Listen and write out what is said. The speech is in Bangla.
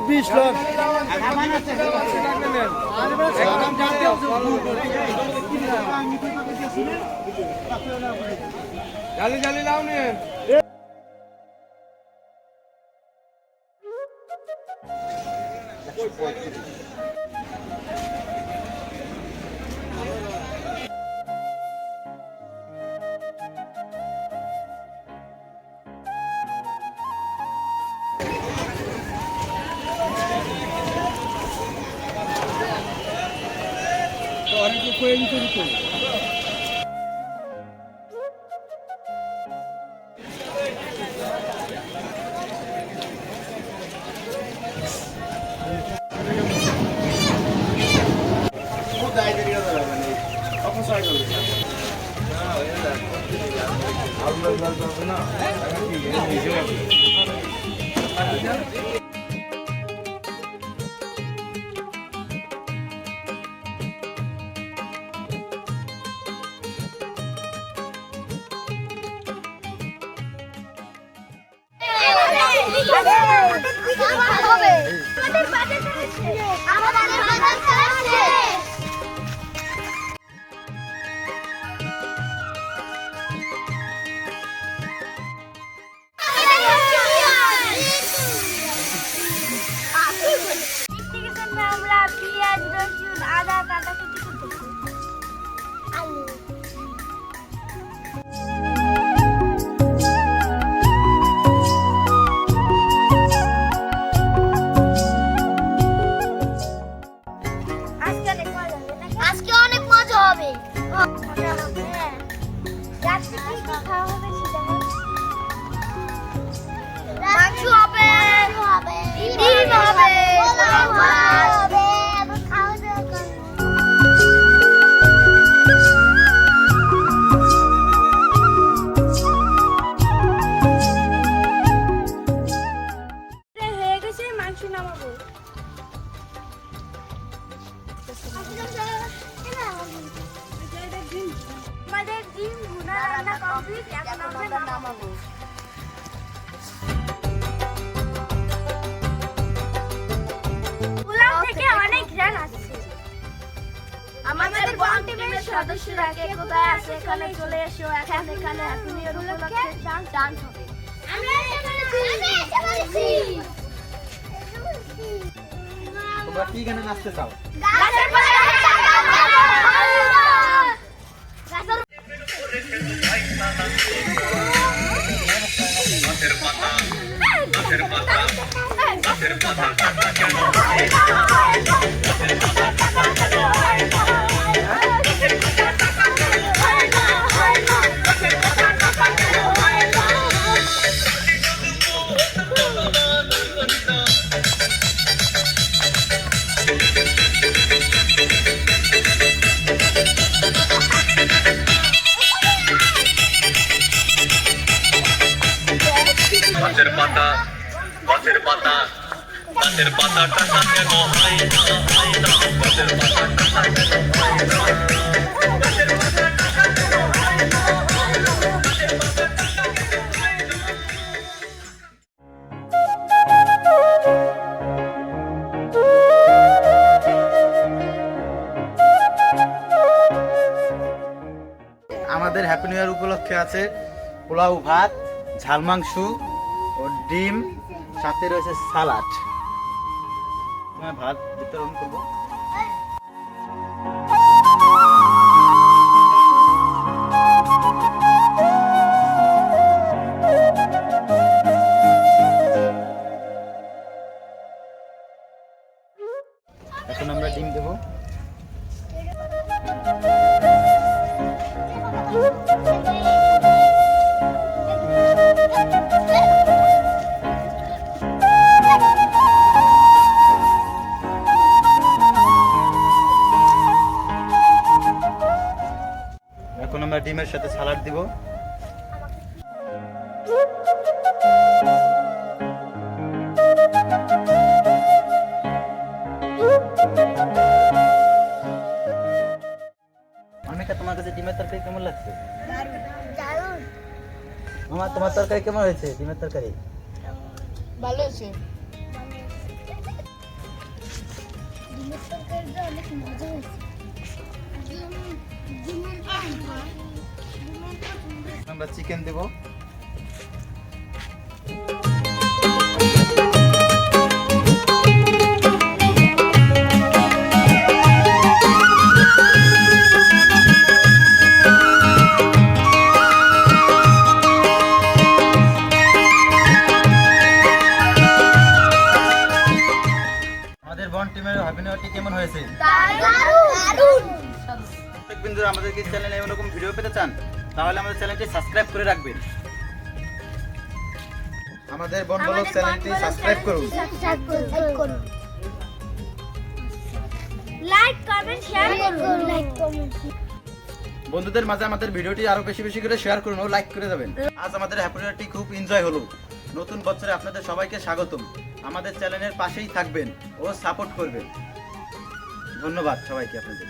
20 লাখ। জালি জালি লাও নেন। অনেকে কয়ে নিতে দিত। আমরা পেঁয়াজ রসুন আদা কাটাকুটি করতেছি আলু আজকে অনেক মজা হবে রাত্রে কি খাওয়া হবে সেটা মাংস হবে ডিম হবে পোলাও হবে আবার খাওয়া দাওয়া করব হয়ে গেছে মাংস নামাবো আমাদের ডিম ভুনা রান্না কমপ্লিট এখন আমরা নামাবো পোলাও থেকে অনেক ঘ্রাণ আসছে আমাদের বং টিমের সদস্যরা কে কোথায় আছে এখানে চলে এসো এখন এখানে হ্যাপি নিউ ইয়ার উপলক্ষে ডান্স হবে আমরা এসে বলেছি তোমরা কি গানে নাচতে চাও? গাছের পাতা গাছের পাতা গাছের পাতাটা কেন হয় না গাছের পাতাটা কেন হয় না গাছের পাতাটা কেন হয় না গাছের পাতাটা কেন হয় না আমাদের হ্যাপি নিউ ইয়ার উপলক্ষে আছে পোলাও ভাত, ঝাল মাংস ও ডিম, সাথে রয়েছে সালাড। ভাত বিতরণ করবো। এখন আমরা ডিম দেবো। এখন আমরা ডিমের সাথে সালাড দিব। অনেকটা তোমার কাছে ডিমের তরকারি কেমন লাগছে? দারুণ মামা তোমার তরকারি কেমন হয়েছে? ডিমের তরকারি ভালো আছে। অনেক মজা হয়েছে। আমরা চিকেন দেবো। আমাদের বন টিমের হ্যাপি নিউ ইয়ারটি কেমন হয়েছে? প্রত্যেক বিন্দুরা আমাদের কি চ্যানেলে এরকম ভিডিও পেতে চান তাহলে আমাদের চ্যানেলটি সাবস্ক্রাইব করে রাখবেন। আমাদের বন ব্লগ চ্যানেলটি সাবস্ক্রাইব করুন। লাইক কমেন্ট শেয়ার করুন। বন্ধুদের মাঝে আমাদের ভিডিওটি আরো বেশি বেশি করে শেয়ার করুন ও লাইক করে যাবেন। আজ আমাদের হ্যাপি নিউ ইয়ারটি খুব এনজয় হলো। নতুন বছরে আপনাদের সবাইকে স্বাগতম। আমাদের চ্যানেলের পাশেই থাকবেন ও সাপোর্ট করবেন। ধন্যবাদ সবাইকে আপনাদের।